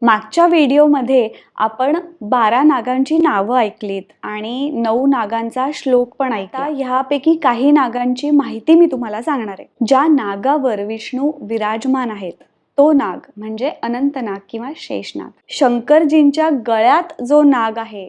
मागच्या व्हिडिओमध्ये आपण 12 नागांची नावं ऐकलीत आणि 9 नागांचा श्लोक पण ऐकला। ह्यापैकी काही नागांची माहिती मी तुम्हाला सांगणार आहे। ज्या नागावर विष्णू विराजमान आहेत तो नाग म्हणजे अनंतनाग किंवा शेषनाग। शंकरजींच्या गळ्यात जो नाग आहे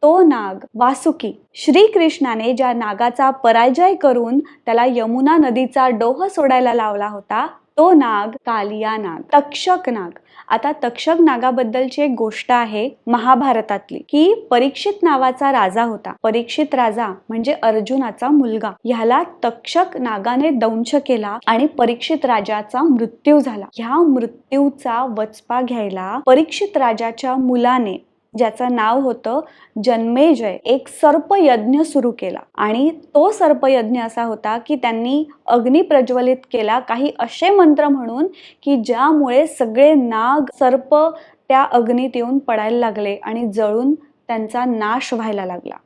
तो नाग वासुकी। श्रीकृष्णाने ज्या नागाचा पराजय करून त्याला यमुना नदीचा डोह सोडायला लावला होता तो नाग कालिया नाग, तक्षक नाग। आता तक्षक नागाबद्दलची एक गोष्ट आहे महाभारतातली की परीक्षित नावाचा राजा होता। परीक्षित राजा म्हणजे अर्जुनाचा मुलगा। ह्याला तक्षक नागाने दंश केला आणि परीक्षित राजाचा मृत्यू झाला। ह्या मृत्यूचा वचपा घ्यायला परीक्षित राजाच्या मुलाने ज्याचं नाव होतं जन्मेजय एक सर्पयज्ञ सुरू केला आणि तो सर्पयज्ञ असा होता की त्यांनी अग्नी प्रज्वलित केला काही असे मंत्र म्हणून की ज्यामुळे सगळे नाग सर्प त्या अग्नीत येऊन पडायला लागले आणि जळून त्यांचा नाश व्हायला लागला।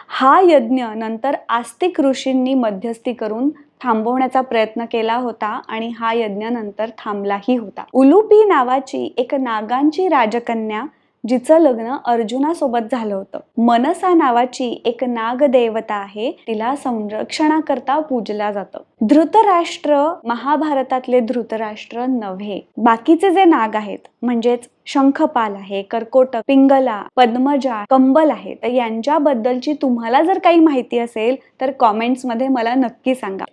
हा यज्ञ नंतर आस्तिक ऋषींनी मध्यस्थी करून थांबवण्याचा प्रयत्न केला होता आणि हा यज्ञ नंतर थांबलाही होता। उलुपी नावाची एक नागांची राजकन्या जिचं लग्न अर्जुनासोबत झालं होतं। मनसा नावाची एक नागदेवता आहे, तिला संरक्षणाकरता पूजला जातं। धृतराष्ट्र महाभारतातले धृतराष्ट्र नव्हे, बाकीचे जे नाग आहेत म्हणजेच शंखपाल आहे, कर्कोटक, पिंगला, पद्मजा, कंबल आहे, तर यांच्याबद्दलची तुम्हाला जर काही माहिती असेल तर कमेंट्स मध्ये मला नक्की सांगा।